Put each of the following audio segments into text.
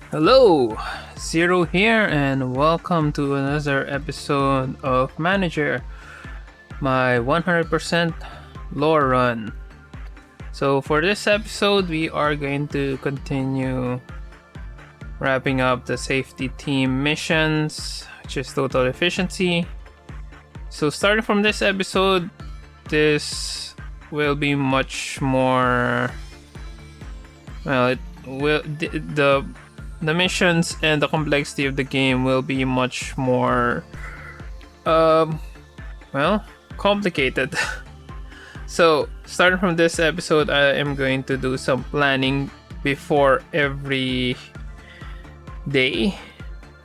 Hello, Zero here, and welcome to another episode of Manager, my 100% lore run. So, for this episode, we are going to continue wrapping up the safety team missions, which is total efficiency. So, starting from this episode, this will be much more. Well, it will the missions and the complexity of the game will be much more well, complicated. So starting from this episode, I am going to do some planning before every day,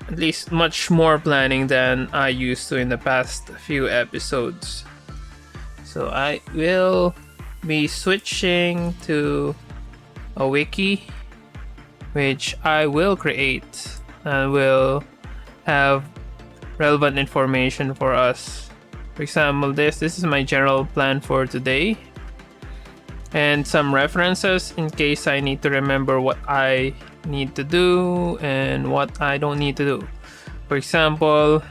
at least much more planning than I used to in the past few episodes. So I will be switching to a wiki, which I will create and will have relevant information for us. For example, this is my general plan for today, and some references in case I need to remember what I need to do and what I don't need to do. For example,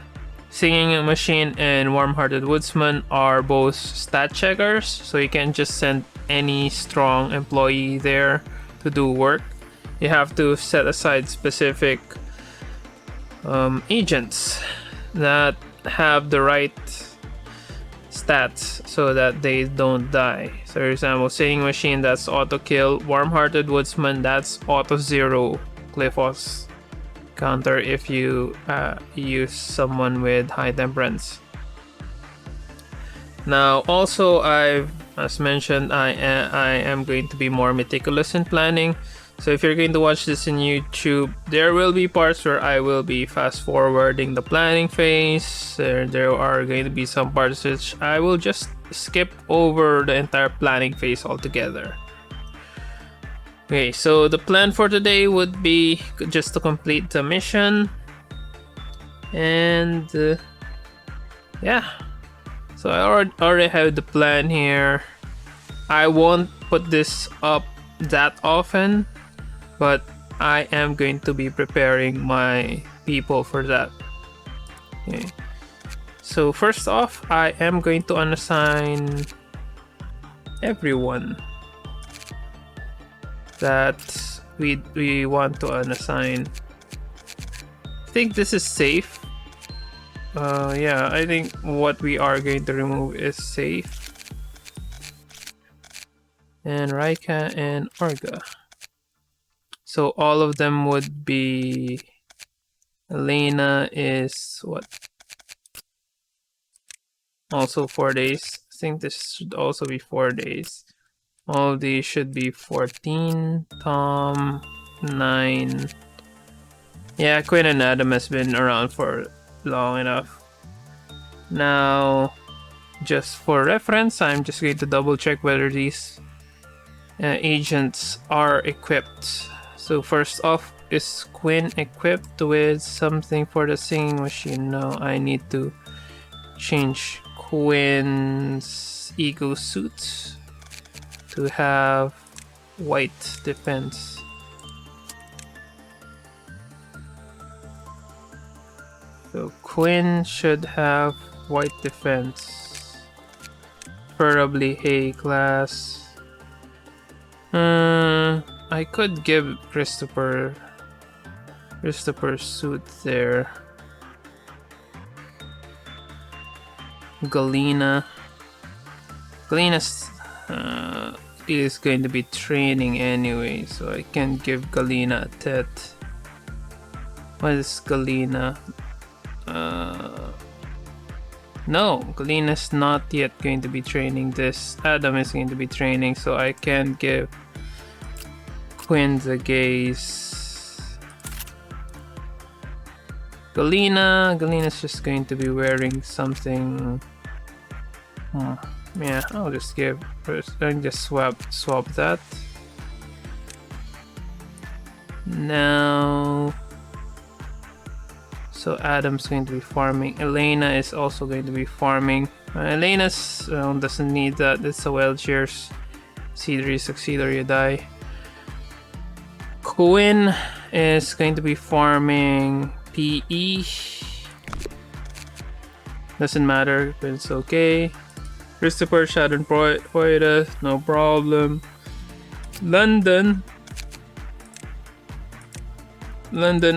Singing Machine and Warm-Hearted Woodsman are both stat checkers, so you can just send any strong employee there to do work. You have to set aside specific agents that have the right stats so that they don't die. So, for example, Singing Machine, that's auto kill. Warm-Hearted Woodsman, that's auto zero Glyphos counter if you use someone with high temperance. Now, also, as mentioned, I am going to be more meticulous in planning. So if you're going to watch this in YouTube, there will be parts where I will be fast forwarding the planning phase. There are going to be some parts which I will just skip over the entire planning phase altogether. Okay, so the plan for today would be just to complete the mission. And yeah, so I already have the plan here. I won't put this up that often, but I am going to be preparing my people for that. Okay. So first off, I am going to unassign everyone that we want to unassign. I think this is safe. Yeah, I think what we are going to remove is safe. And Raika and Orga. So all of them would be. Elena is what? Also 4 days. I think this should also be 4 days. All of these should be 14. Tom, 9. Yeah, Quinn and Adam has been around for long enough. Now, just for reference, I'm just going to double check whether these agents are equipped. So first off, is Quinn equipped with something for the Singing Machine? No, I need to change Quinn's ego suit to have white defense. So Quinn should have white defense, preferably A class. I could give Christopher's suit there. Galena is going to be training anyway, so I can give Galena a tet. What is Galena? No, Galena's not yet going to be training this. Adam is going to be training, so I can give Quinn the gaze. Galena's just going to be wearing something. Yeah, I'll just swap that. Now, so Adam's going to be farming. Elena is also going to be farming. Elena's doesn't need that. It's a wild cheers. Either you succeed or you die. Quinn is going to be farming PE. Doesn't matter, but it's okay. Christopher Schadenfreude, no problem. London,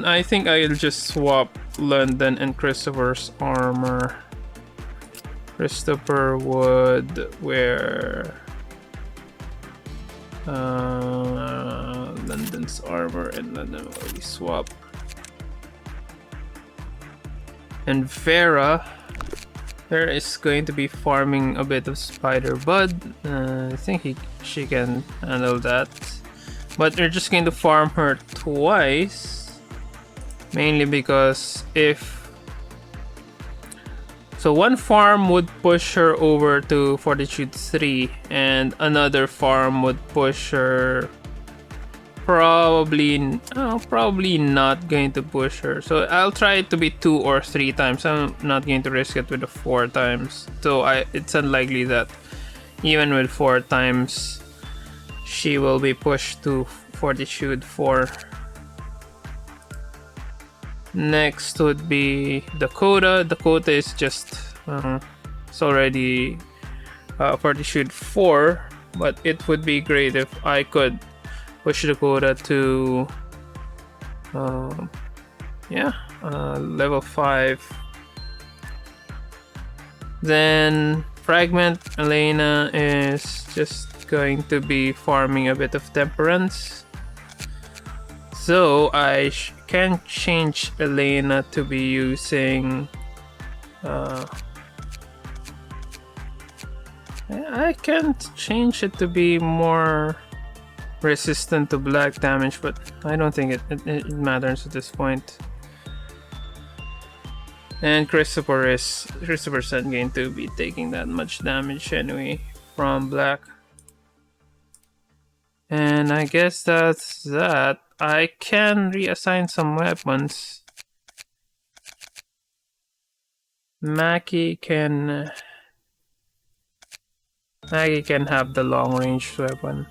I think I'll just swap London and Christopher's armor. Christopher would wear London's armor, and London will be swap. And Vera is going to be farming a bit of spider bud. I think she can handle that. But we're just going to farm her twice. Mainly because so one farm would push her over to Fortitude 3, and another farm would push her probably not going to push her. So I'll try it to be 2 or 3 times. I'm not going to risk it with the 4 times. So it's unlikely that even with 4 times she will be pushed to Fortitude 4. Next would be Dakota. Dakota is just it's already Fortitude 4, but it would be great if I could push Dakota to level 5. Then Fragment Elena is just going to be farming a bit of Temperance. So I can change Elena to be using I can't change it to be more resistant to black damage, but I don't think it matters at this point. And Christopher's not going to be taking that much damage anyway from black. And I guess that's that. I can reassign some weapons. Maggie can have the long range weapon.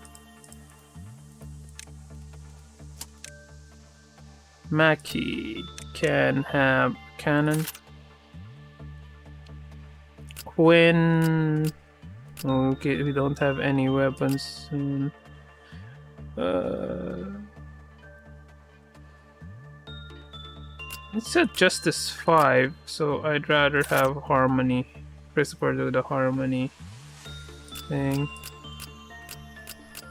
Mackie can have cannon. Quinn, okay, we don't have any weapons soon. It's at Justice 5, so I'd rather have Harmony. Christopher do the Harmony thing.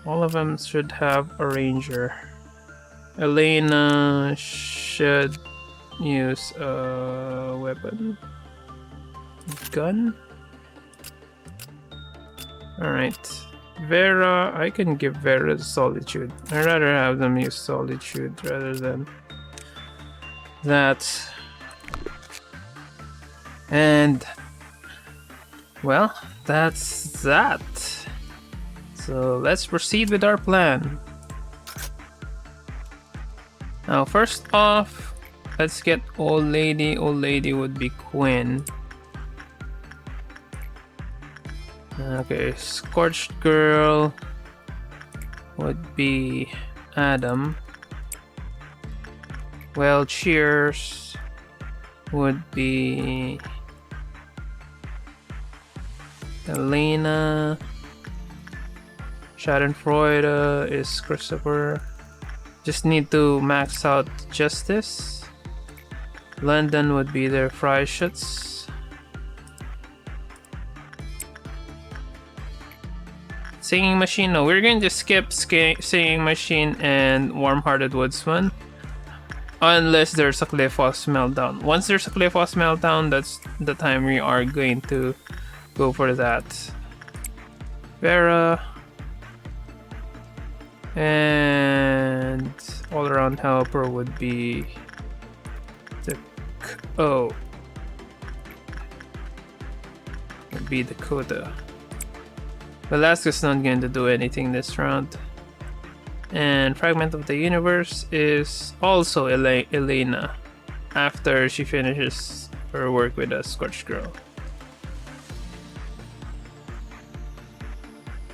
All of them should have a Ranger. Elena should use a weapon. Gun? Alright. Vera, I can give Vera Solitude. I'd rather have them use Solitude rather than that. And well, that's that. So let's proceed with our plan. Now, first off, let's get Old Lady. Old Lady would be Quinn. Okay, Scorched Girl would be Adam. Well, Cheers would be Elena. Schadenfreude is Christopher. Just need to max out Justice. London would be their Freischütz. Singing Machine, no, we're going to skip Singing Machine and Warm-Hearted Woodsman. Unless there's a Cliffos Meltdown. Once there's a Cliffos Meltdown, that's the time we are going to go for that. Vera. And all-around helper would be would be Dakota. Velasquez not going to do anything this round. And Fragment of the Universe is also Elena after she finishes her work with a Scorched Girl.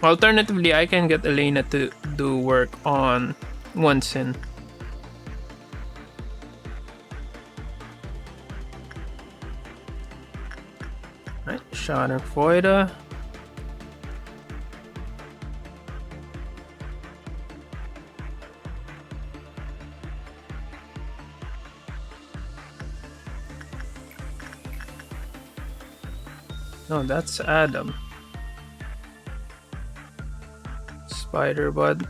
Alternatively, I can get Elena to do work on Onsen. Schadenfreude. No, that's Adam. Spider-Bud.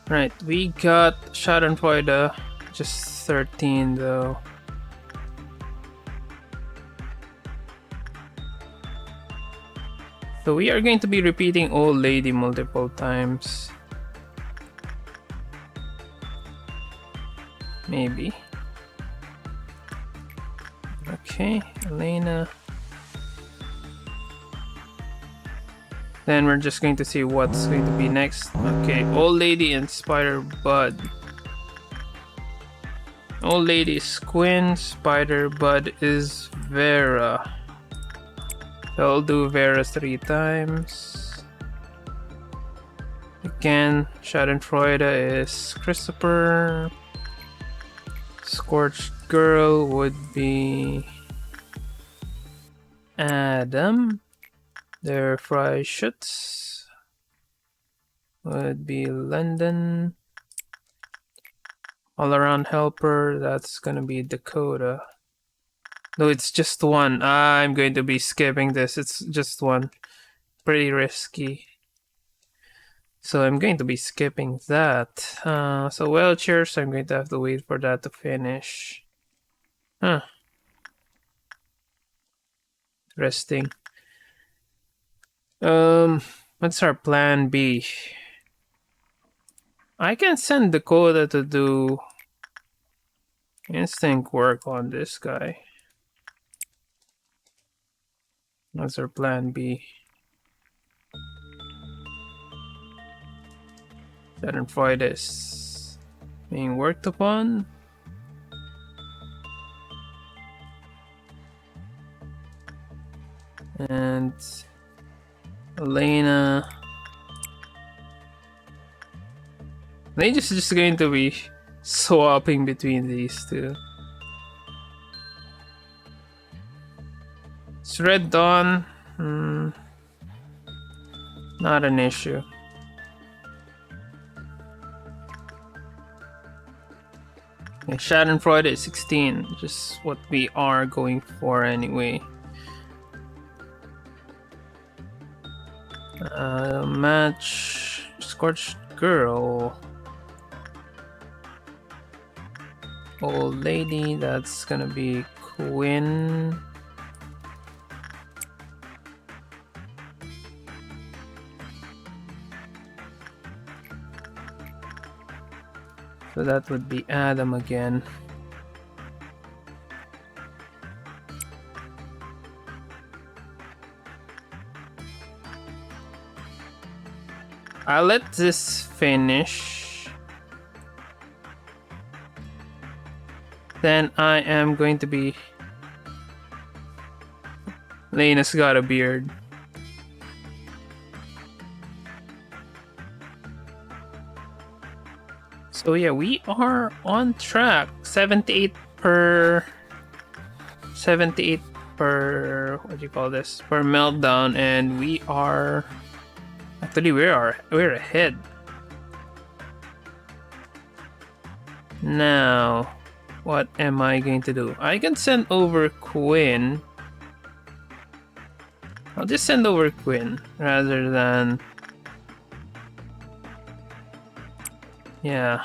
Right, we got Schadenfreude. Just 13 though. So we are going to be repeating Old Lady multiple times. Maybe. Okay, Elena. Then we're just going to see what's going to be next. Okay, Old Lady and Spider-Bud. Old Lady is Quinn, Spider-Bud is Vera. So I'll do Vera 3 times. Again, Schadenfreude is Christopher. Scorched Girl would be Adam. Der Freischütz would be London. All Around Helper, that's gonna be Dakota. No, it's just one. I'm going to be skipping this. It's just one. Pretty risky. So I'm going to be skipping that. So wheelchairs, I'm going to have to wait for that to finish. Huh. Resting. What's our plan B? I can send Dakota to do instinct work on this guy. That's our plan B. Schadenfreude is being worked upon. And Elena. They just going to be swapping between these two. It's Red Dawn. Not an issue. Okay, Schadenfreude is 16, just what we are going for anyway. Match Scorched Girl. Old Lady, that's gonna be Quinn. So that would be Adam again. I'll let this finish. Then I am going to be... Lena's got a beard. So yeah, we are on track. 78 per... 78 per... what do you call this? Per meltdown, and we are... Actually, we're ahead. Now, what am I going to do? I can send over Quinn. I'll just send over Quinn rather than... Yeah.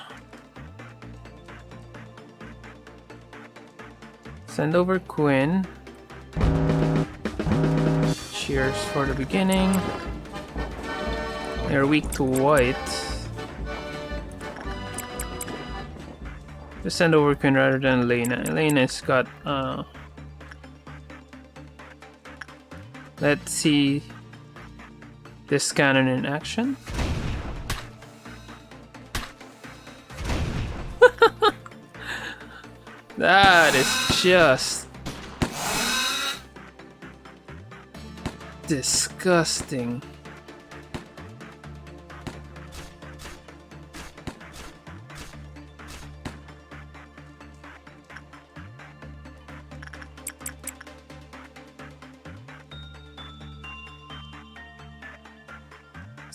Send over Quinn. Cheers for the beginning. They're weak to white. Just send over Quinn rather than Elena. Elena's got let's see this cannon in action. That is just disgusting.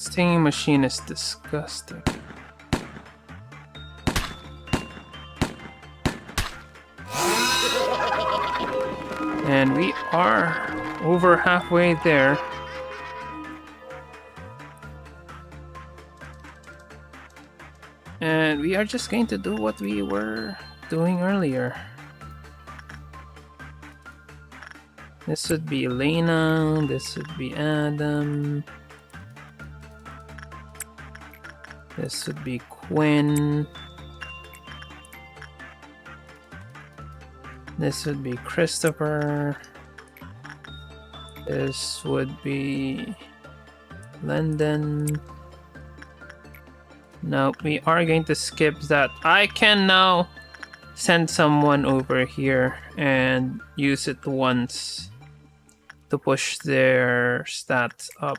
Stinging machine is disgusting. And we are over halfway there. And we are just going to do what we were doing earlier. This would be Elena, this would be Adam. This would be Quinn. This would be Christopher. This would be London. No, we are going to skip that. I can now send someone over here and use it once to push their stats up.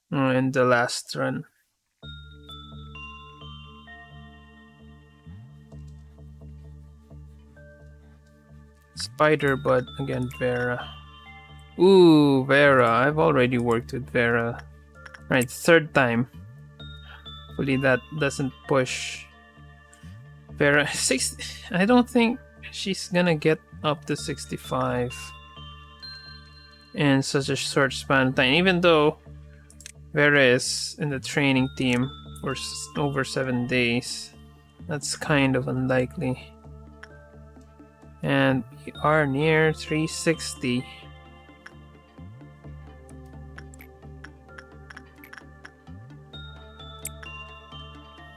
In the last run. Spider Bud again, Vera. Ooh, Vera. I've already worked with Vera. Right, third time. Hopefully that doesn't push Vera. 60. I don't think she's gonna get up to 65 in such a short span of time. Even though Vera is in the training team for over 7 days, that's kind of unlikely. And we are near 360.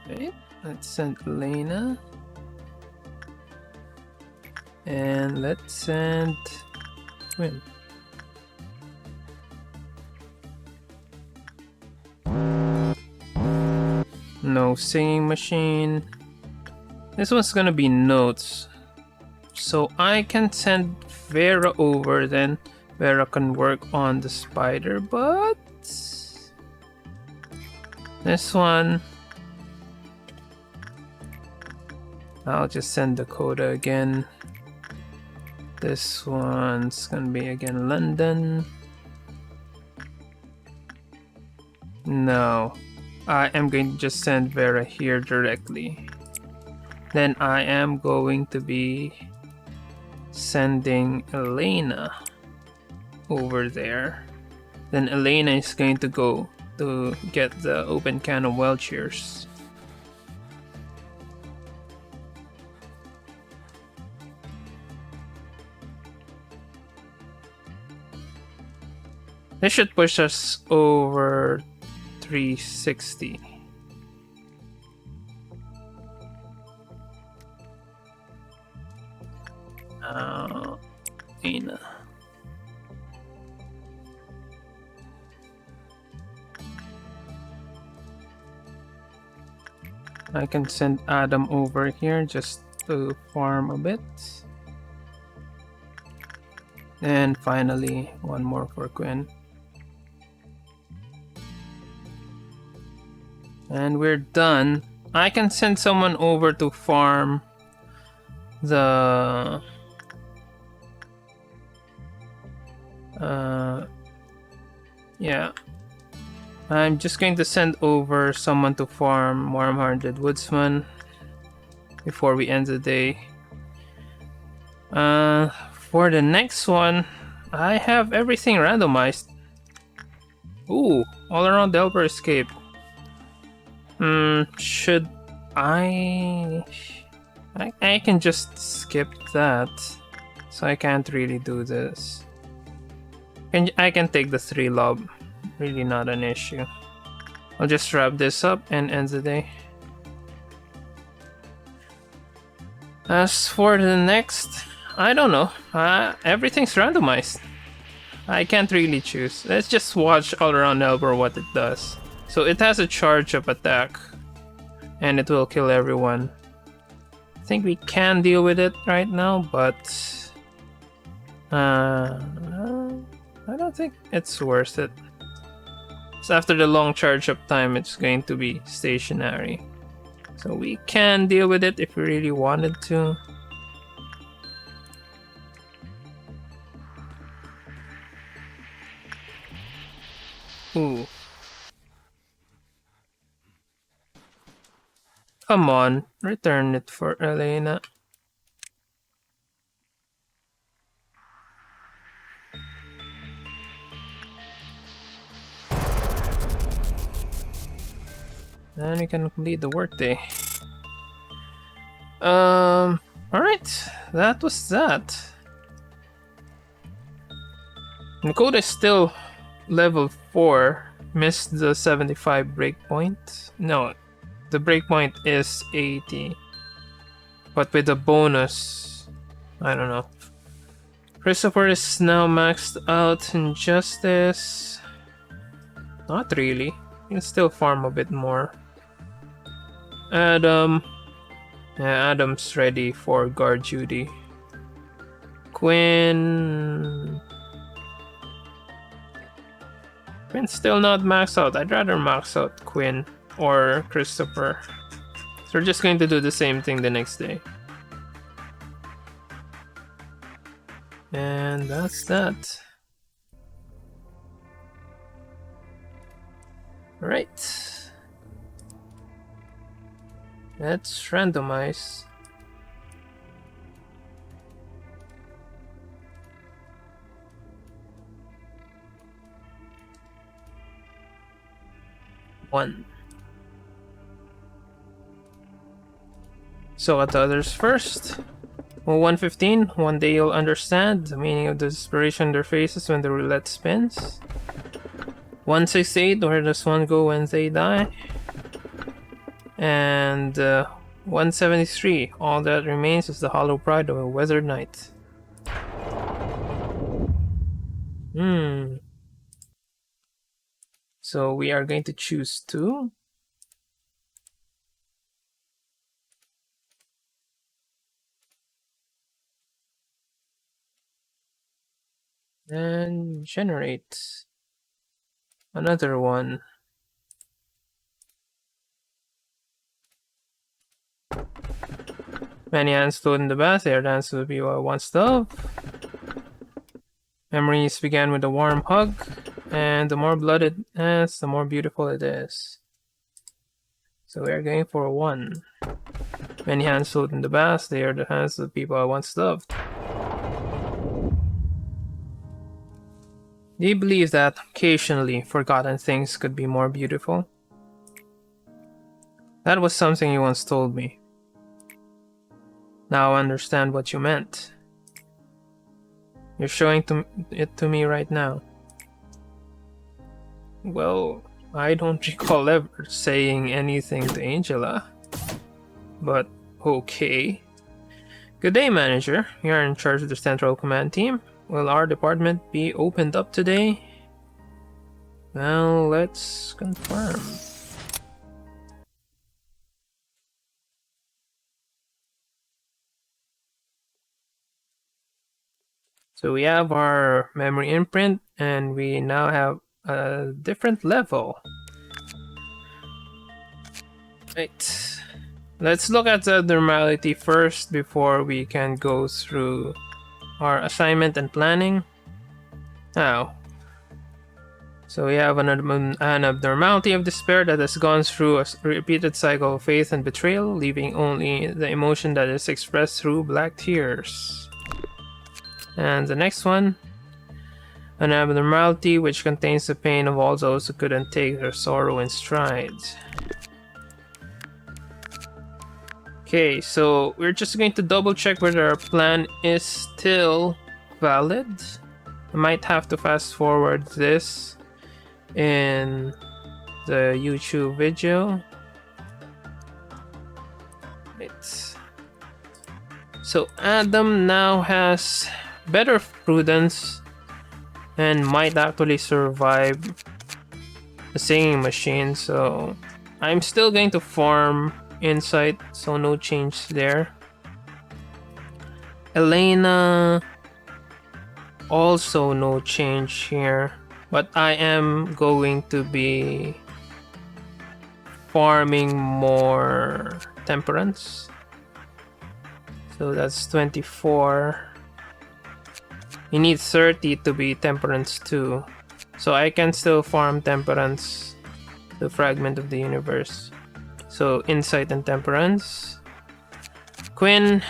Okay, let's send Elena. And let's send Quinn. No singing machine. This one's gonna be notes. So I can send Vera over, then Vera can work on the spider, but this one I'll just send Dakota again. This one's gonna be again London. No, I am going to just send Vera here directly. Then I am going to be sending Elena over there. Then Elena is going to go to get the open can of Welchers. This should push us over 360. Elena. I can send Adam over here just to farm a bit. And finally, one more for Quinn. And we're done. I can send someone over to farm the yeah. I'm just going to send over someone to farm Warm-Hearted Woodsman before we end the day. For the next one, I have everything randomized. Ooh, all around helper escape. Should I can just skip that, so I can't really do this. I can take the 3 lob, really not an issue. I'll just wrap this up and end the day. As for the next, I don't know. Everything's randomized. I can't really choose. Let's just watch all around Elbor what it does. So it has a charge up attack, and it will kill everyone. I think we can deal with it right now, but I don't think it's worth it. So after the long charge up time, it's going to be stationary. So we can deal with it if we really wanted to. Ooh. Come on, return it for Elena. And we can complete the workday. Alright, that was that. Nakoda is still level 4. Missed the 75 breakpoint. No, the breakpoint is 80. But with the bonus, I don't know. Christopher is now maxed out in Justice. Not really. You can still farm a bit more. Adam. Yeah, Adam's ready for guard duty. Quinn. Quinn's still not maxed out. I'd rather max out Quinn or Christopher. So we're just going to do the same thing the next day. And that's that. Alright. Let's randomize. One. So at the others first. Well, 115. One day you'll understand the meaning of the desperation in their faces when the roulette spins. 168. Where does one go when they die? And 173. All that remains is the hollow pride of a weathered night. So we are going to choose 2. And generate another one. Many hands float in the bath, they are danced to the people I once loved. Memories began with a warm hug, and the more blood it has, the more beautiful it is. So we are going for a 1. Many hands float in the bath, they are the hands of the people I once loved. Do you believe that occasionally forgotten things could be more beautiful? That was something you once told me. Now I understand what you meant. You're showing it to me right now. Well, I don't recall ever saying anything to Angela. But okay. Good day, manager. You are in charge of the central command team. Will our department be opened up today? Well, let's confirm. So we have our memory imprint, and we now have a different level. Right. Let's look at the normality first before we can go through our assignment and planning. Now, so we have an abnormality of despair that has gone through a repeated cycle of faith and betrayal, leaving only the emotion that is expressed through black tears. And the next one, an abnormality which contains the pain of all those who couldn't take their sorrow in stride. Okay, so we're just going to double check whether our plan is still valid. I might have to fast forward this in the YouTube video. Right. So Adam now has better prudence and might actually survive the singing machine, so I'm still going to farm insight, so no change there. Elena, also no change here, but I am going to be farming more temperance, so that's 24. You need 30 to be temperance 2, So I can still farm Temperance, the fragment of the universe. So Insight and Temperance. Quinn.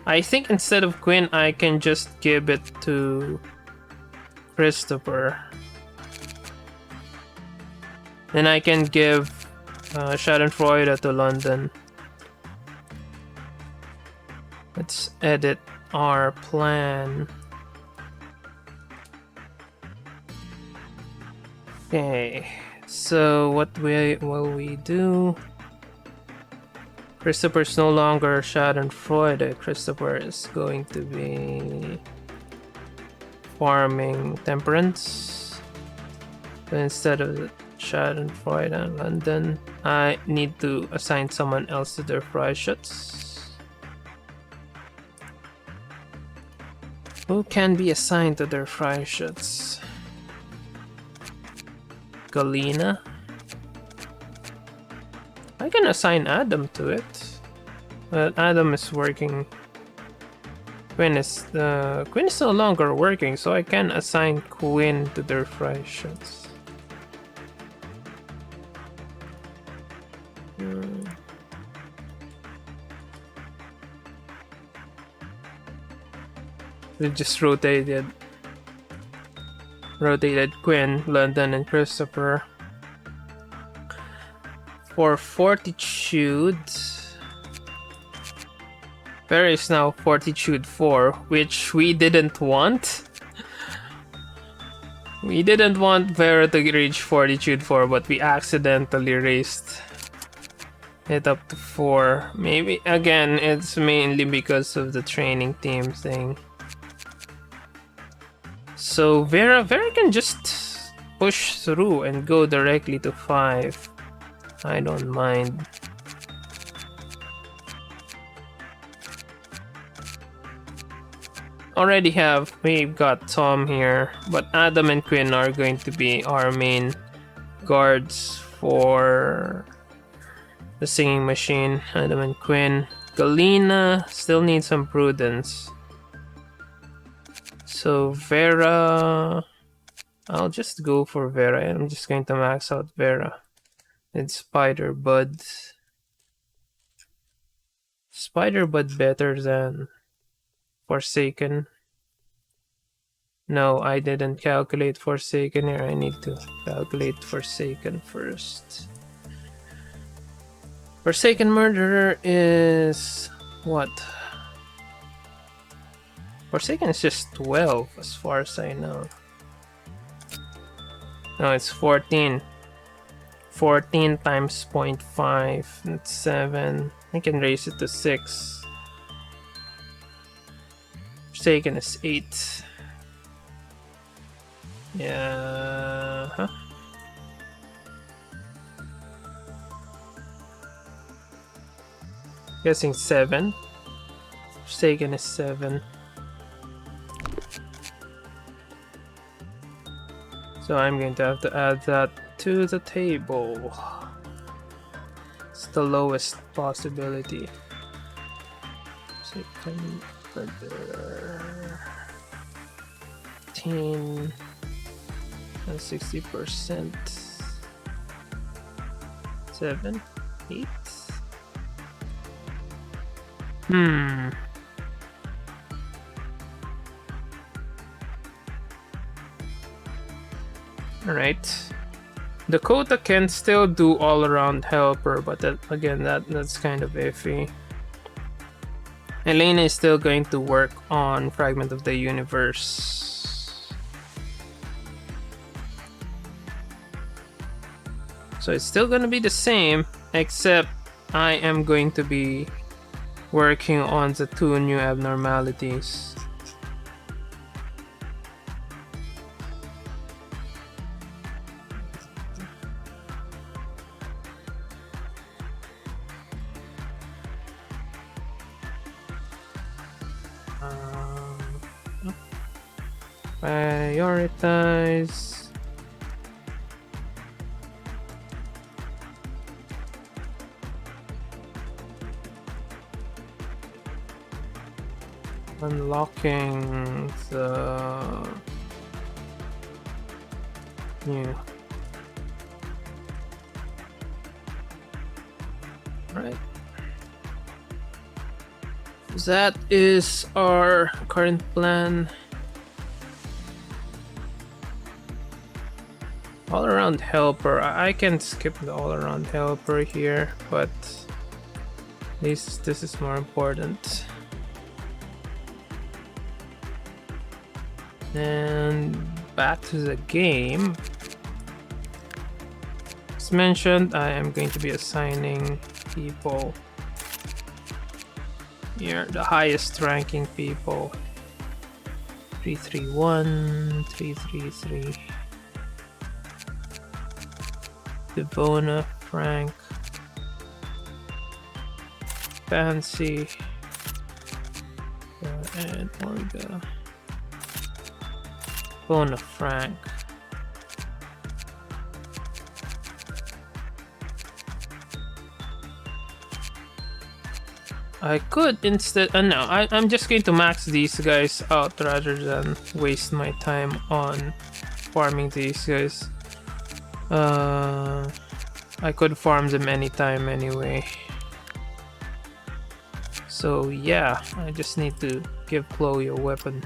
I think instead of Quinn, I can just give it to Christopher. Then I can give Schadenfreude to London. Let's edit our plan. Okay, so what will we do? Christopher's no longer Schadenfreude. Christopher is going to be farming Temperance. So instead of Schadenfreude and London, I need to assign someone else to their Freischütz. Who can be assigned to their Freischütz? Galena. I can assign Adam to it, but Adam is working. Quinn is no longer working, so I can assign Quinn to their Freischütz. We just rotated Quinn, London, and Christopher. For Fortitude, there is now Fortitude 4, which we didn't want. We didn't want Vera to reach Fortitude 4, but we accidentally raised it up to 4. Maybe, again, it's mainly because of the training team thing. So Vera can just push through and go directly to 5. I don't mind. We've got Tom here, but Adam and Quinn are going to be our main guards for the singing machine. Adam and Quinn. Galena still needs some prudence. So Vera, I'll just go for Vera. I'm just going to max out Vera. It's Spider Bud. Spider Bud better than Forsaken. No, I didn't calculate Forsaken here. I need to calculate Forsaken first. Forsaken Murderer is what? Forsaken is just 12 as far as I know. No, it's 14. 14 times 0.5, that's 7. I can raise it to 6. Forsaken is 8. Yeah. Guessing 7. Forsaken is 7. So I'm going to have to add that to the table. It's the lowest possibility. Second further 10 and 60%. 7, 8. Alright. Dakota can still do all-around helper, but that's kind of iffy. Elena is still going to work on Fragment of the Universe. So it's still gonna be the same, except I am going to be working on the 2 new abnormalities. Prioritize. Unlocking the Yeah. Right. That is our current plan. All around helper. I can skip the all around helper here, but this is more important. And back to the game. As mentioned, I am going to be assigning people here, the highest ranking people. 331, 333. Devona, Frank, Fancy, and Orga. Devona, Frank. I could instead. No, I'm just going to max these guys out rather than waste my time on farming these guys. I could farm them anytime anyway. So yeah, I just need to give Chloe a weapon.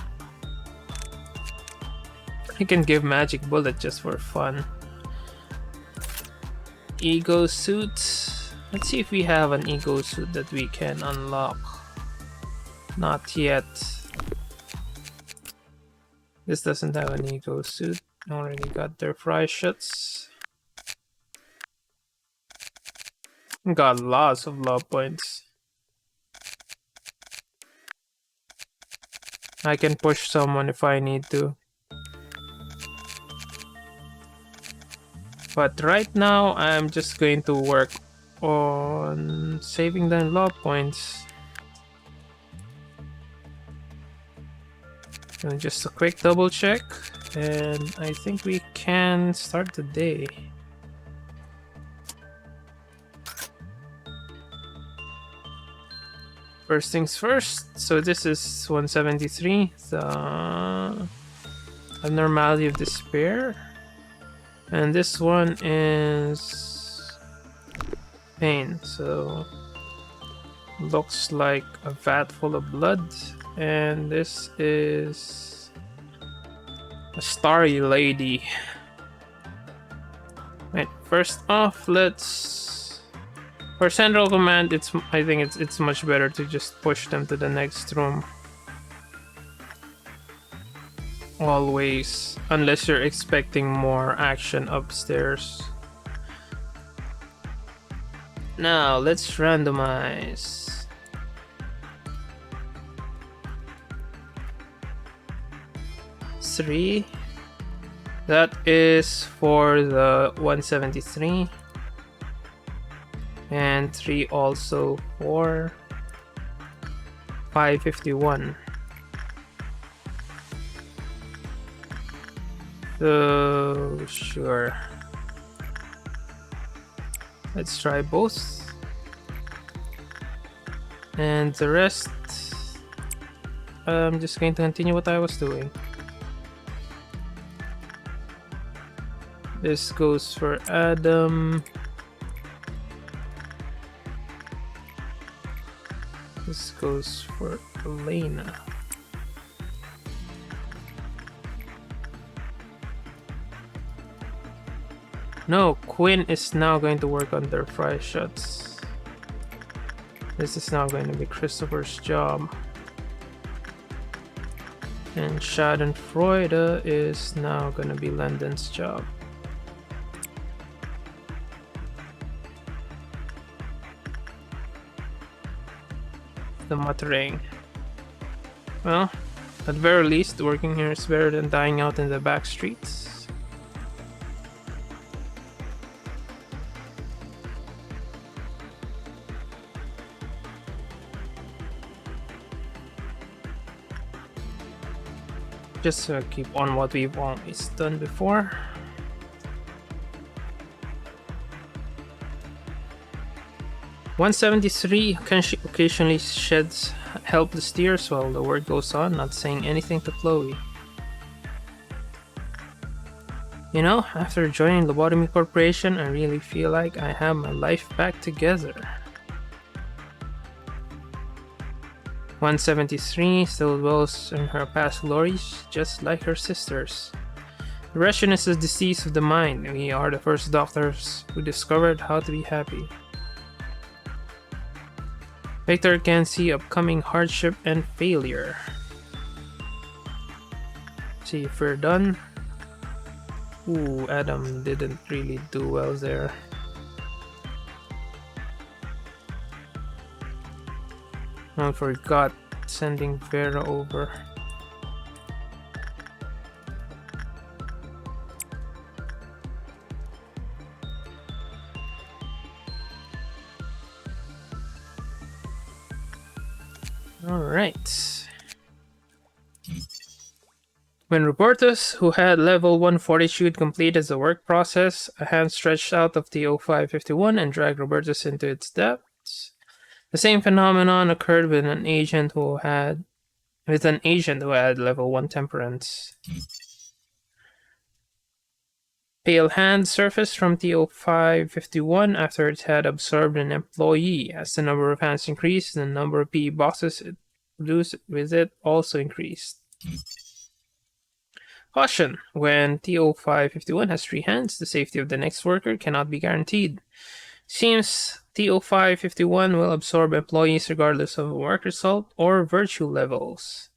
I can give Magic Bullet just for fun. Ego Suit. Let's see if we have an Ego Suit that we can unlock. Not yet. This doesn't have an Ego Suit. Already got their fry shots. Got lots of love points. I can push someone if I need to. But right now, I'm just going to work on saving the love points. And just a quick double check, and I think we can start the day. First things first, so this is 173, the Abnormality of Despair. And this one is Pain, so looks like a vat full of blood. And this is a Starry Lady. Right, first off, let's... For Central Command, I think it's much better to just push them to the next room. Always, unless you're expecting more action upstairs. Now, let's randomize. Three. That is for the 173. And 3 also for 551. So sure, let's try both, and the rest I'm just going to continue what I was doing. This goes for Adam. This goes for Elena. No, Quinn is now going to work on their fry shots. This is now going to be Christopher's job. And Schadenfreude is now going to be Landon's job. The muttering. Well, at very least, working here is better than dying out in the back streets. Just keep on what we've always done before. "173 occasionally sheds helpless tears while the word goes on, not saying anything to Chloe. You know, after joining Lobotomy Corporation, I really feel like I have my life back together. 173 still dwells in her past glories, just like her sisters. Depression is a disease of the mind. We are the first doctors who discovered how to be happy. Victor can see upcoming hardship and failure. See if we're done. Ooh, Adam didn't really do well there. I forgot sending Vera over. Alright. When Robertus, who had level 1 fortitude, completed the work process, a hand stretched out of the 0551 and dragged Robertus into its depths. The same phenomenon occurred with an agent who had level 1 temperance. Pale hand surfaced from TO551 after it had absorbed an employee. As the number of hands increased, the number of PE boxes it produced with it also increased. Caution: when TO551 has 3 hands, the safety of the next worker cannot be guaranteed. Seems TO551 will absorb employees regardless of work result or virtue levels.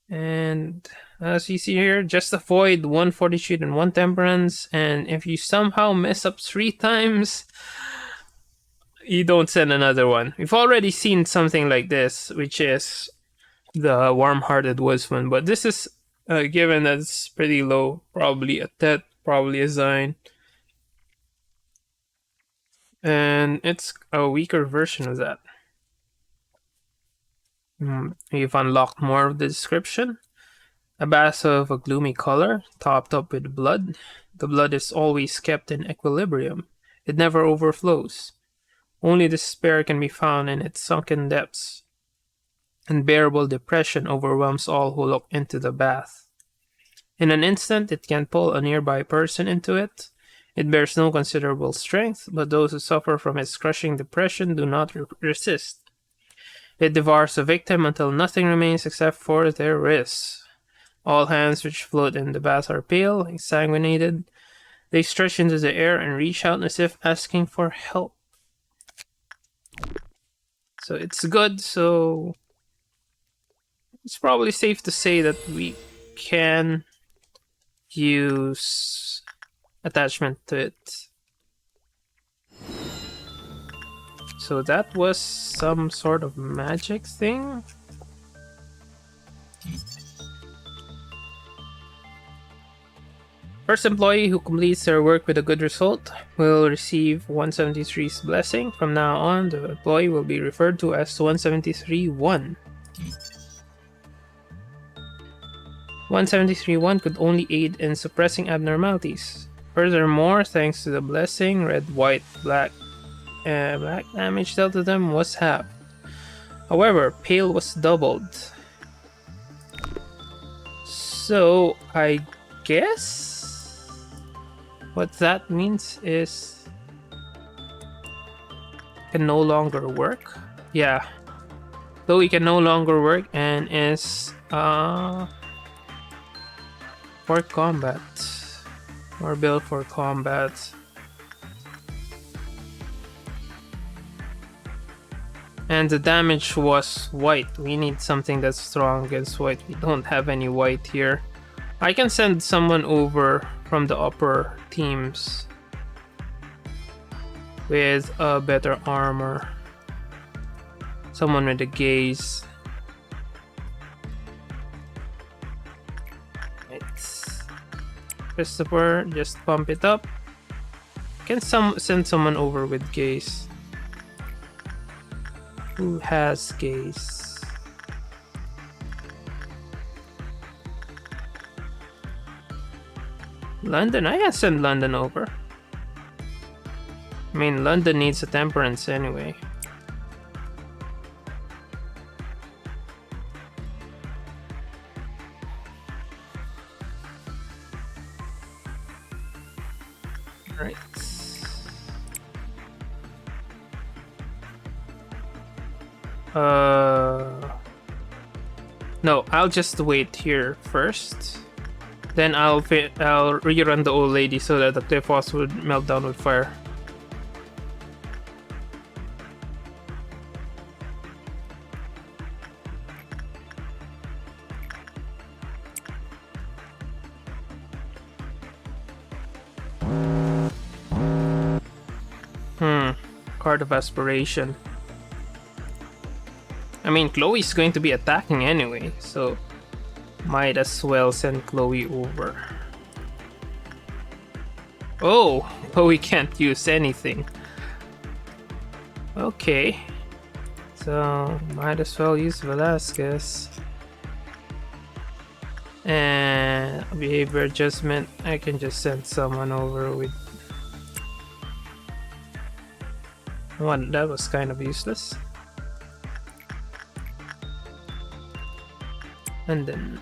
And as you see here, just avoid 1 fortitude and 1 temperance, and if you somehow mess up 3 times, you don't send another one. We've already seen something like this, which is the warm-hearted woodsman, but this is given that it's pretty low, probably a Tet, probably a Zine, and it's a weaker version of that. We've unlocked more of the description. A bath of a gloomy color, topped up with blood. The blood is always kept in equilibrium. It never overflows. Only despair can be found in its sunken depths. Unbearable depression overwhelms all who look into the bath. In an instant, it can pull a nearby person into it. It bears no considerable strength, but those who suffer from its crushing depression do not resist. It devours the victim until nothing remains except for their wrists. All hands which float in the bath are pale, exsanguinated. They stretch into the air and reach out as if asking for help. So it's good, so it's probably safe to say that we can use attachment to it. So that was some sort of magic thing. First employee who completes their work with a good result will receive 173's blessing. From now on, the employee will be referred to as 173-1. 173-1 could only aid in suppressing abnormalities. Furthermore, thanks to the blessing, red, white, black damage dealt to them was halved. However, pale was doubled. So, I guess what that means is can no longer work. Yeah. Though he can no longer work and is for combat. Or built for combat. And the damage was white. We need something that's strong against white. We don't have any white here. I can send someone over from the upper teams with a better armor. Someone with a gaze. It's Christopher, just pump it up. Can send someone over with gaze. Who has gaze? London? I can send London over. I mean, London needs a temperance anyway. Right. No, I'll just wait here first. Then I'll rerun the old lady so that the cliff walls would melt down with fire. Card of Aspiration. I mean, Chloe's going to be attacking anyway, so might as well send Chloe over. Oh, Chloe can't use anything. Okay. So, might as well use Velasquez. And behavior adjustment, I can just send someone over with... One, that was kind of useless. And then...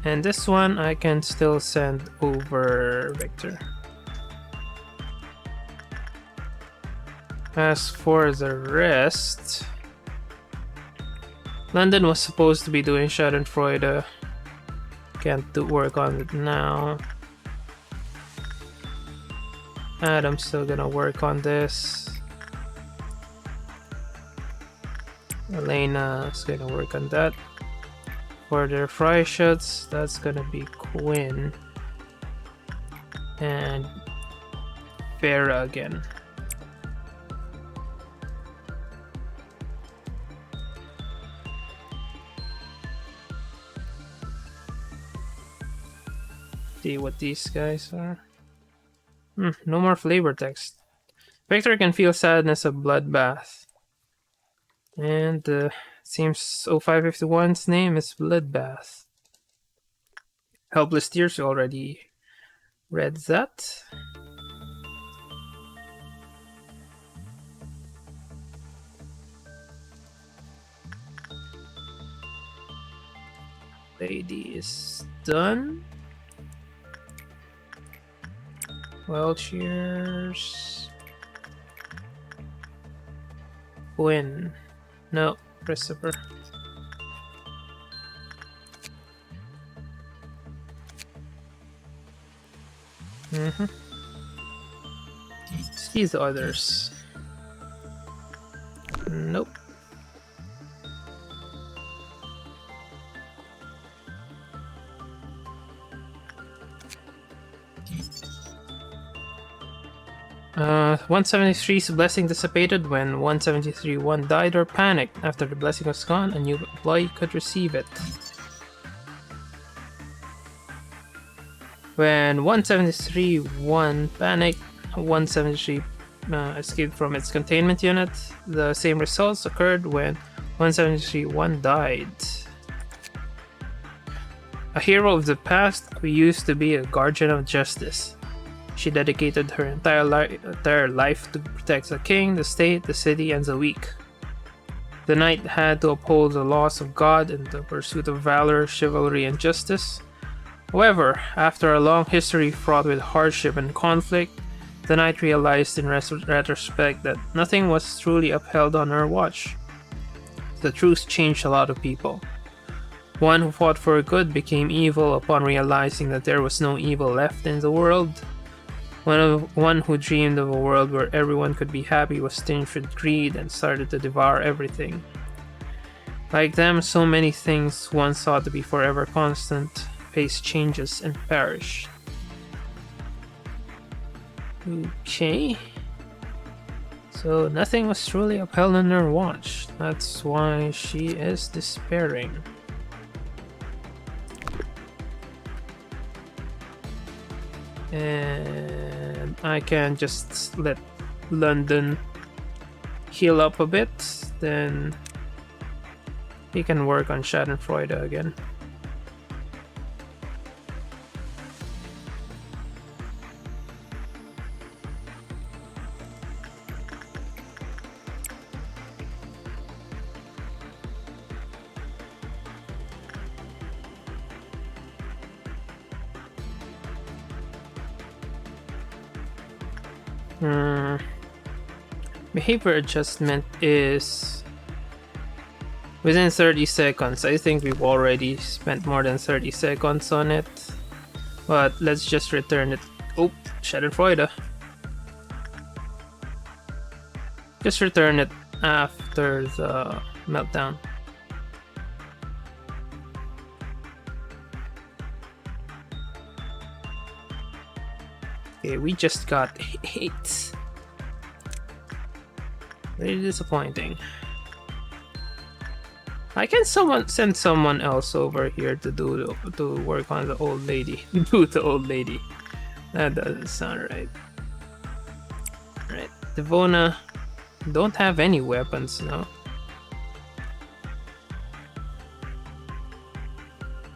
And this one I can still send over Victor. As for the rest... London was supposed to be doing Schadenfreude. Can't do work on it now. Adam's still gonna work on this. Elena's gonna work on that. For their fry shots, that's gonna be Quinn. And Vera again. See what these guys are. No more flavor text. Victor can feel sadness of bloodbath. And seems 0551's name is Bloodbath. Helpless Tears, you already read that. Lady is done. Well, cheers. Win. No, Christopher. See the others. Nope. Uh, 173's blessing dissipated when 173-1 died or panicked. After the blessing was gone, a new employee could receive it. When 173-1 panicked, 173 escaped from its containment unit. The same results occurred when 173-1 died. A hero of the past who used to be a guardian of justice. She dedicated her entire life to protect the king, the state, the city, and the weak. The knight had to uphold the laws of God in the pursuit of valor, chivalry, and justice. However, after a long history fraught with hardship and conflict, the knight realized in retrospect that nothing was truly upheld on her watch. The truth changed a lot of people. One who fought for good became evil upon realizing that there was no evil left in the world. One who dreamed of a world where everyone could be happy was tinged with greed and started to devour everything. Like them, so many things once thought to be forever constant faced changes and perished. Okay. So nothing was truly upheld on her watch. That's why she is despairing. And I can just let London heal up a bit, then he can work on Schadenfreude again. Hmm. Behavior adjustment is within 30 seconds. I think we've already spent more than 30 seconds on it. But let's just return it. Oh, Schadenfreude. Just return it after the meltdown. Okay, we just got 8. Very disappointing. I can send someone else over here to work on the old lady. Do the old lady. That doesn't sound right. Right, Devona don't have any weapons now.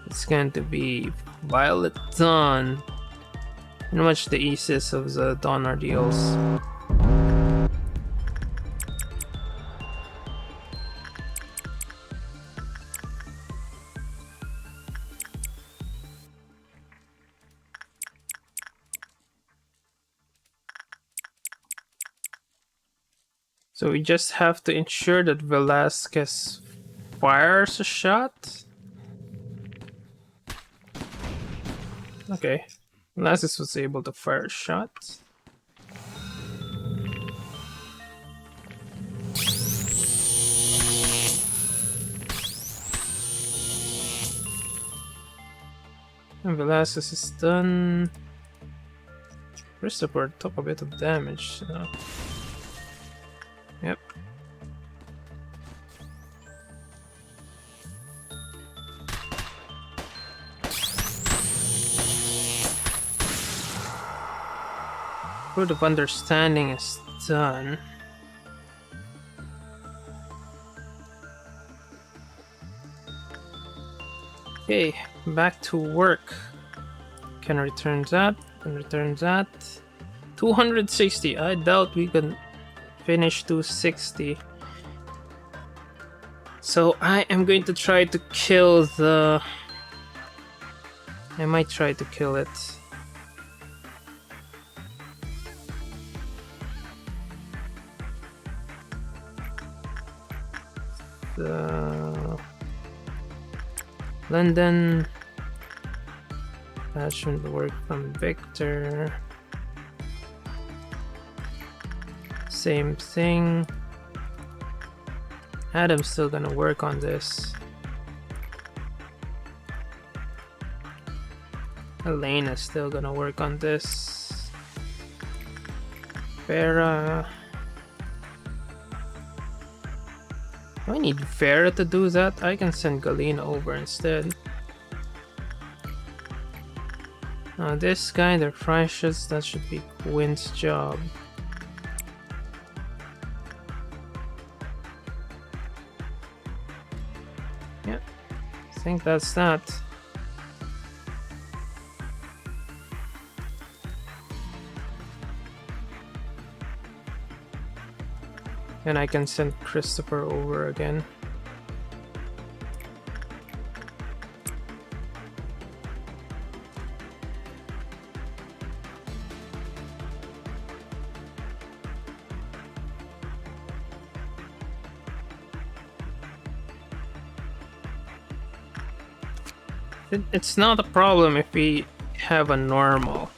It's going to be Violet Dawn. Pretty much the aces of the Dawn ordeals. So we just have to ensure that Velasquez fires a shot. Okay, Velasquez was able to fire a shot. And Velasquez is done. Christopher took a bit of damage. Yep. Fruit of Understanding is done. Okay, back to work. Can return that, can return that. 260. I doubt we can finish 260. So I am going to try to kill the... I might try to kill it. London. Attachment work from Victor. Same thing. Adam's still gonna work on this. Elena's still gonna work on this. Vera. Do I need Vera to do that? I can send Galena over instead. Now this guy, the Freshets, that should be Quinn's job. Yep, I think that's that. And I can send Christopher over again. It's not a problem if we have a normal.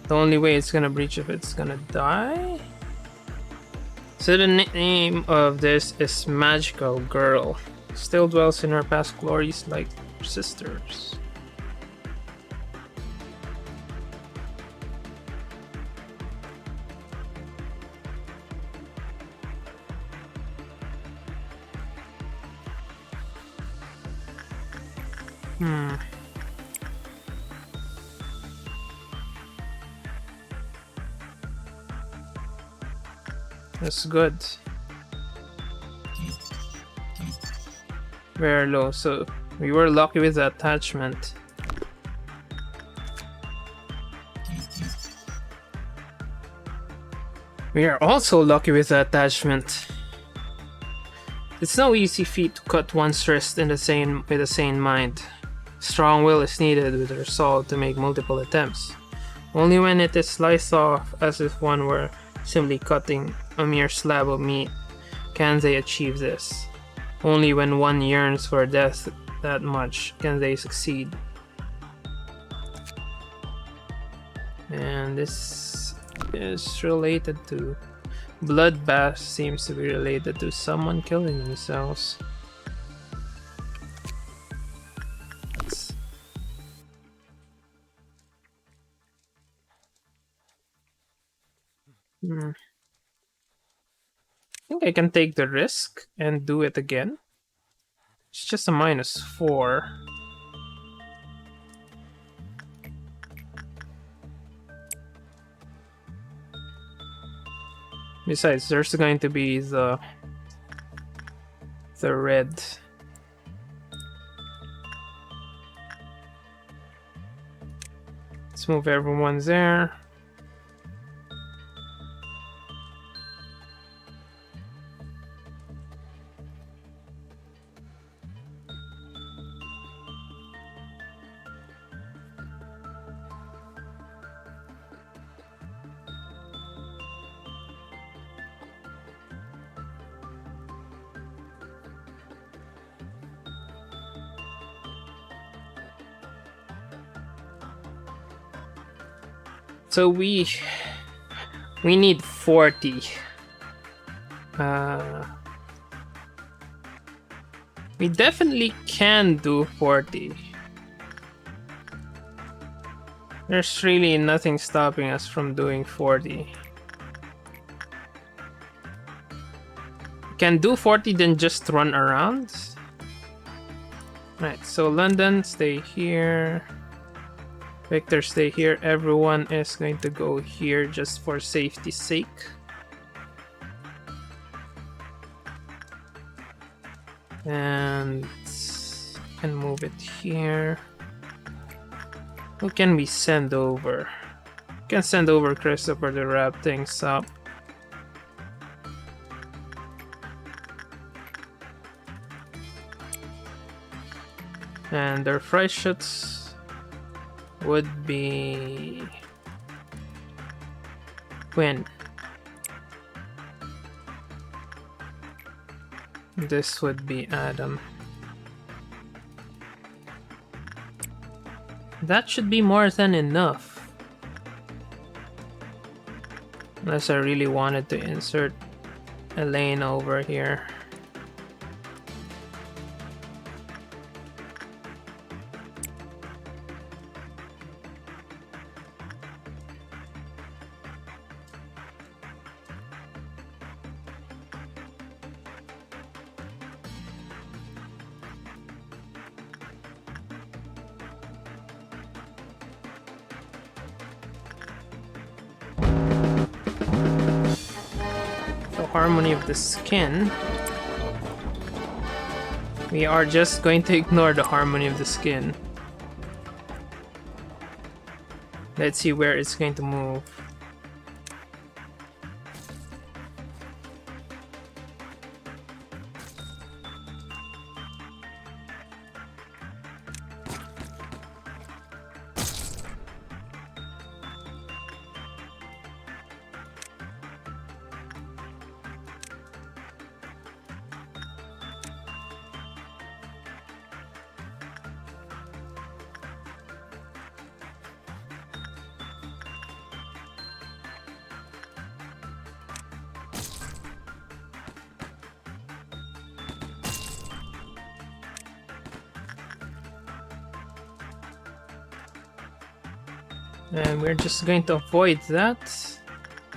The only way it's gonna breach if it's gonna die. So the name of this is Magical Girl. Still dwells in her past glories like her sisters. That's good. Very low, so we were lucky with the attachment. We are also lucky with the attachment. It's no easy feat to cut one's wrist with a sane mind. Strong will is needed with resolve to make multiple attempts. Only when it is sliced off as if one were simply cutting a mere slab of meat can they achieve this. Only when one yearns for death that much can they succeed. And this is related to bloodbath, seems to be related to someone killing themselves. I think I can take the risk and do it again. It's just a -4. Besides, there's going to be the red. Let's move everyone there. So we need 40. We definitely can do 40. There's really nothing stopping us from doing 40. Can do 40, then just run around. Right, so London, stay here. Victor, stay here. Everyone is going to go here just for safety's sake. And can move it here. Who can we send over? We can send over Christopher to wrap things up. And their Freischütz would be Quinn. This would be Adam. That should be more than enough. Unless I really wanted to insert Elaine over here. Harmony of the skin. We are just going to ignore the harmony of the skin. Let's see where it's going to move. And we're just going to avoid that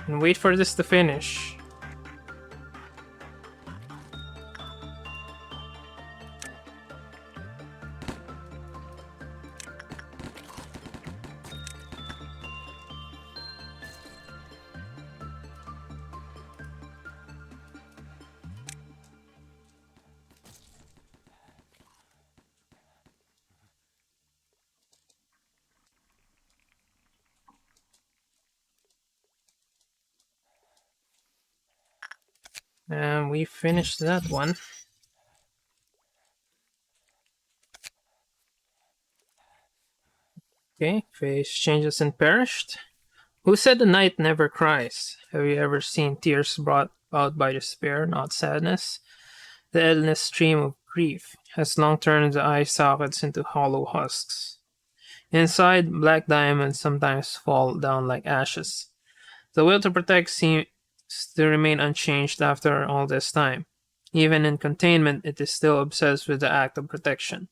and wait for this to finish. And we finished that one. Okay, face changes and perished. Who said the night never cries? Have you ever seen tears brought out by despair, not sadness? The endless stream of grief has long turned the eye sockets into hollow husks. Inside, black diamonds sometimes fall down like ashes. The will to protect seems to remain unchanged after all this time. Even in containment, it is still obsessed with the act of protection.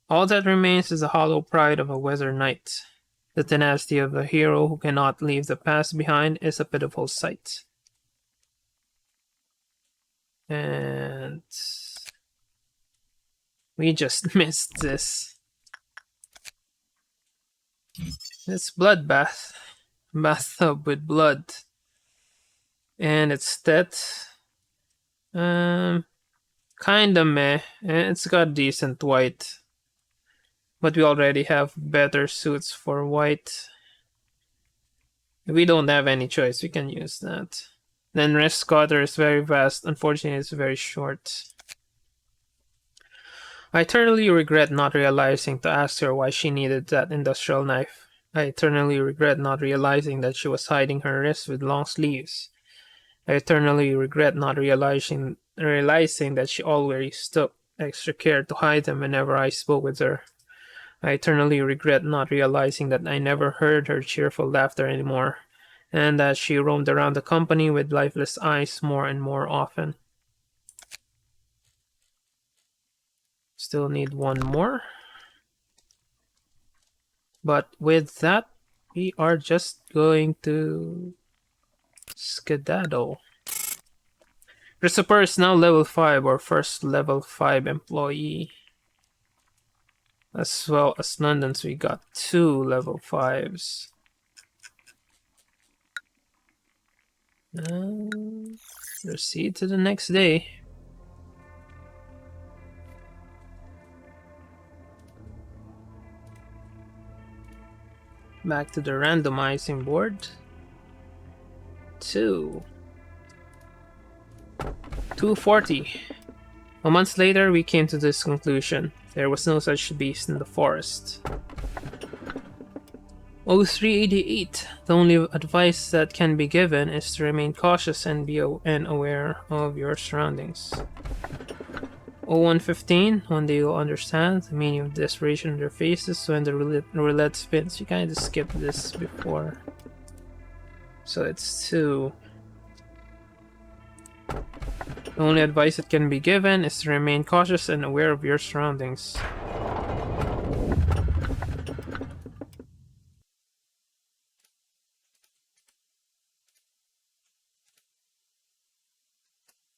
All that remains is the hollow pride of a weather knight. The tenacity of a hero who cannot leave the past behind is a pitiful sight. And we just missed this. It's bloodbath. Bathtub with blood. And it's that. Um, Kinda meh. It's got decent white. But we already have better suits for white. We don't have any choice. We can use that. Then Wrist Scatter is very vast. Unfortunately, it's very short. I eternally regret not realizing to ask her why she needed that industrial knife. I eternally regret not realizing that she was hiding her wrists with long sleeves. I eternally regret not realizing that she always took extra care to hide them whenever I spoke with her. I eternally regret not realizing that I never heard her cheerful laughter anymore, and that she roamed around the company with lifeless eyes more and more often. Still need one more. But with that, we are just going to skedaddle. Christopher is now level 5, our first level 5 employee. As well as London's, we got 2 level 5s. Proceed to the next day. Back to the randomizing board. 240. A month later, we came to this conclusion. There was no such beast in the forest. 0388. The only advice that can be given is to remain cautious and be aware of your surroundings. 0115. One day you'll understand the meaning of desperation on their faces when the roulette spins. You kind of skipped this before. So it's 2. The only advice that can be given is to remain cautious and aware of your surroundings.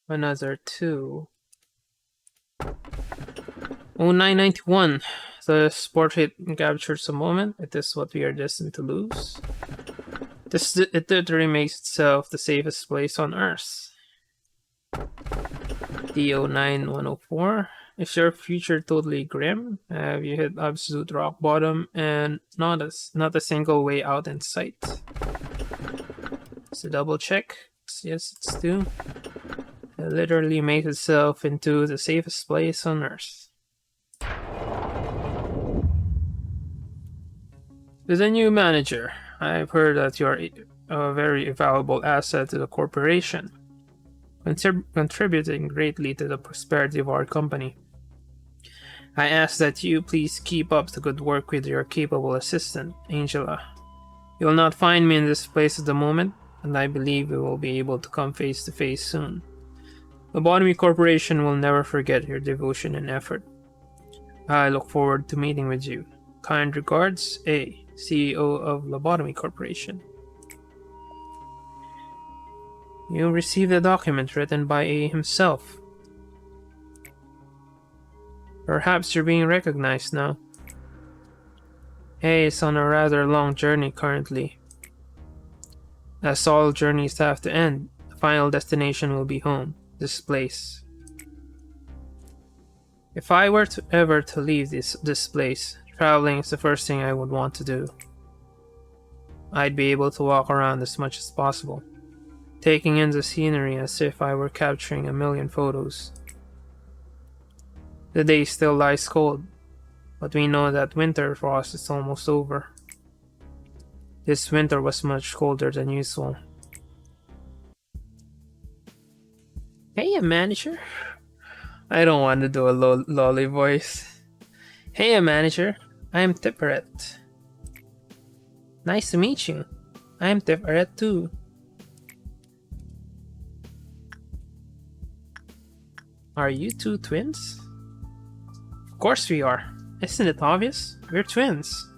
Another 2. 0991. The portrait captures a moment. It is what we are destined to lose. It literally makes itself the safest place on Earth. D09104. Is your future totally grim? Have you hit absolute rock bottom and not a single way out in sight? So double check. Yes, it's 2. It literally makes itself into the safest place on Earth. To the new manager, I've heard that you're a very valuable asset to the corporation, contributing greatly to the prosperity of our company. I ask that you please keep up the good work with your capable assistant, Angela. You will not find me in this place at the moment, and I believe we will be able to come face to face soon. The Lobotomy Corporation will never forget your devotion and effort. I look forward to meeting with you. Kind regards, A, CEO of Lobotomy Corporation. You received a document written by A himself. Perhaps you're being recognized now. A is on a rather long journey currently. As all journeys have to end, the final destination will be home, this place. If I were ever to leave this place, traveling is the first thing I would want to do. I'd be able to walk around as much as possible, taking in the scenery as if I were capturing a million photos. The day still lies cold, but we know that winter frost is almost over. This winter was much colder than usual. Hey, manager. I don't want to do a lolly voice. Hey, manager. I'm Tipperet. Nice to meet you. I'm Tipperet too. Are you two twins? Of course we are. Isn't it obvious? We're twins.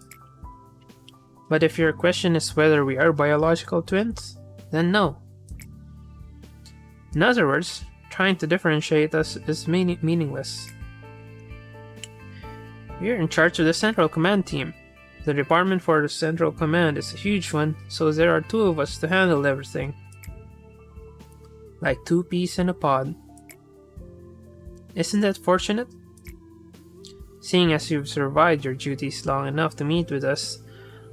But if your question is whether we are biological twins, then no. In other words, trying to differentiate us is meaningless. We're in charge of the Central Command team. The department for the Central Command is a huge one, so there are two of us to handle everything. Like two peas in a pod. Isn't that fortunate? Seeing as you've survived your duties long enough to meet with us,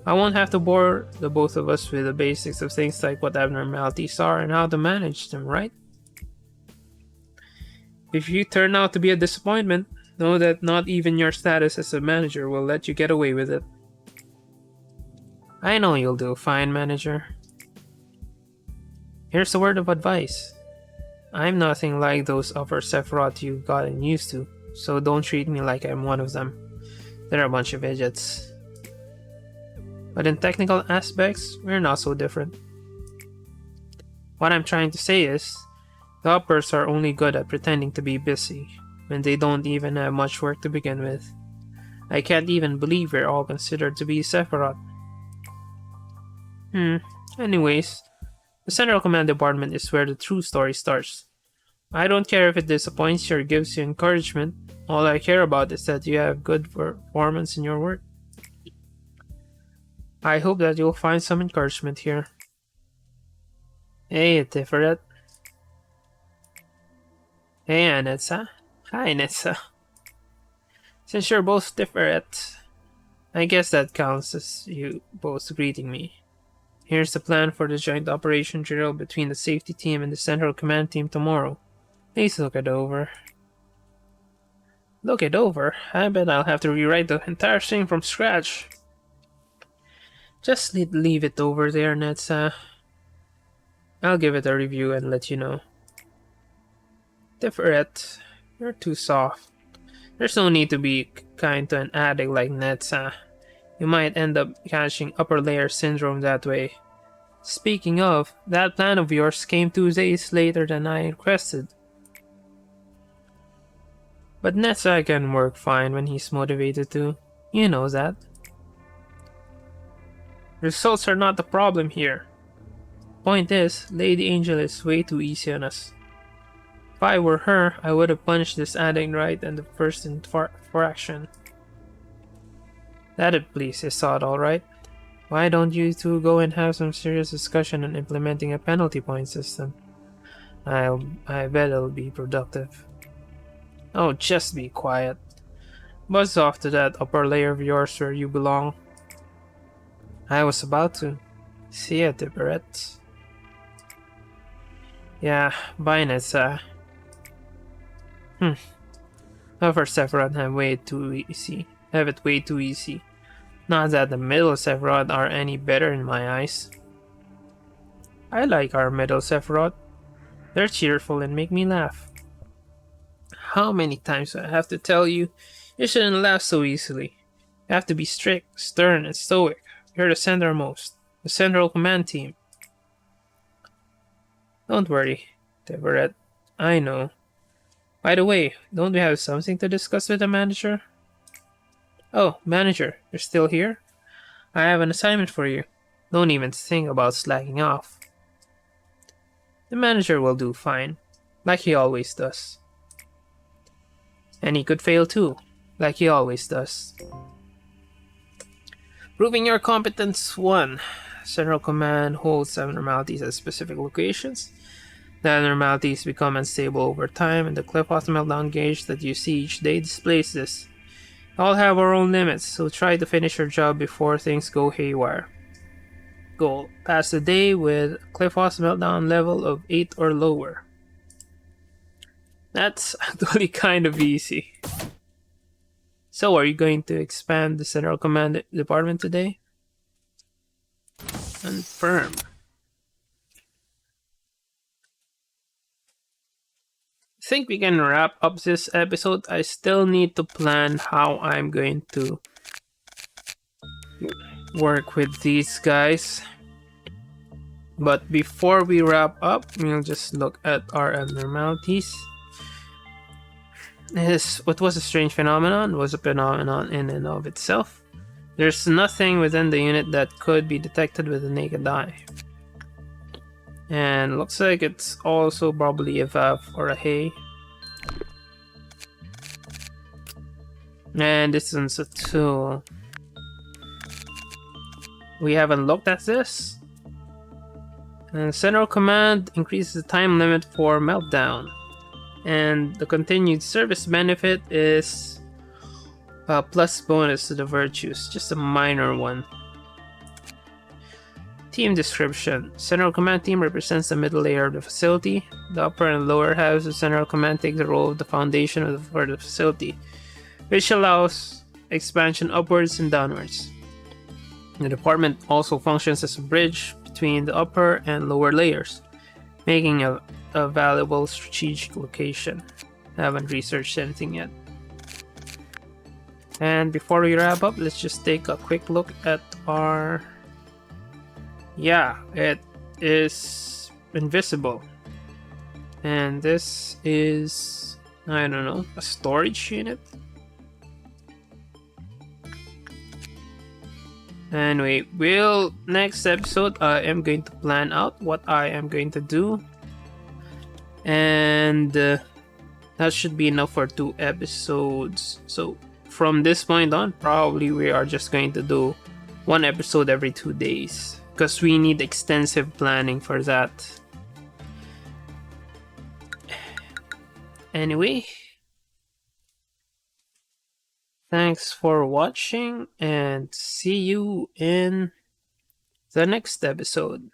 I won't have to bore the both of us with the basics of things like what abnormalities are and how to manage them, right? If you turn out to be a disappointment, know that not even your status as a manager will let you get away with it. I know you'll do fine, manager. Here's a word of advice. I'm nothing like those upper Sephiroth you've gotten used to, so don't treat me like I'm one of them. They're a bunch of idiots. But in technical aspects, we're not so different. What I'm trying to say is, the uppers are only good at pretending to be busy, when they don't even have much work to begin with. I can't even believe we're all considered to be Sephiroth. Anyways, the Central Command Department is where the true story starts. I don't care if it disappoints you or gives you encouragement. All I care about is that you have good performance in your work. I hope that you'll find some encouragement here. Hey, Tiferet. Hey, Anetsa. Hi, Netsa. Since you're both Tiferet, I guess that counts as you both greeting me. Here's the plan for the joint operation drill between the safety team and the Central Command team tomorrow. Please look it over. Look it over? I bet I'll have to rewrite the entire thing from scratch. Just leave it over there, Netsa. I'll give it a review and let you know. Tiferet, you're too soft. There's no need to be kind to an addict like Netsa. You might end up catching upper layer syndrome that way. Speaking of, that plan of yours came 2 days later than I requested. But Netsa can work fine when he's motivated to. You know that. Results are not the problem here. Point is, Lady Angel is way too easy on us. If I were her, I would have punished this addict right in the first infraction. That'd please his thought, alright? Why don't you two go and have some serious discussion on implementing a penalty point system? I bet it'll be productive. Oh, just be quiet. Buzz off to that upper layer of yours where you belong. I was about to. See ya, Tipperet. Yeah, bye, Netsa. Upper Sephiroth have it way too easy. Not that the middle Sephiroth are any better in my eyes. I like our middle Sephiroth. They're cheerful and make me laugh. How many times do I have to tell you, you shouldn't laugh so easily. You have to be strict, stern, and stoic. You're the centermost, the Central Command team. Don't worry, Tiferet. I know. By the way, don't we have something to discuss with the manager? Oh, manager, you're still here? I have an assignment for you. Don't even think about slacking off. The manager will do fine, like he always does. And he could fail too, like he always does. Proving your competence 1. Central Command holds abnormalities at specific locations. The abnormalities become unstable over time, and the Cliff-Off meltdown gauge that you see each day displays this. We all have our own limits, so try to finish your job before things go haywire. Goal: pass the day with Cliff-Off meltdown level of 8 or lower. That's actually kind of easy. So, are you going to expand the Central Command Department today? Confirm. I think we can wrap up this episode. I still need to plan how I'm going to work with these guys. But before we wrap up, we'll just look at our abnormalities. What was a strange phenomenon was a phenomenon in and of itself. There's nothing within the unit that could be detected with the naked eye. And looks like it's also probably a valve or a hay. And this one's a tool. We haven't looked at this. And Central Command increases the time limit for meltdown. And the continued service benefit is a plus bonus to the virtues, just a minor one. Team description. Central Command team represents the middle layer of the facility. The upper and lower halves of Central Command take the role of the foundation for the facility, which allows expansion upwards and downwards. The department also functions as a bridge between the upper and lower layers, making a valuable strategic location. I haven't researched anything yet. And before we wrap up, let's just take a quick look at our... Yeah, it is invisible. And this is, I don't know, a storage unit? Anyway, next episode I am going to plan out what I am going to do, and that should be enough for 2 episodes. So from this point on, probably we are just going to do 1 episode every 2 days, because we need extensive planning for that. Anyway, thanks for watching, and see you in the next episode.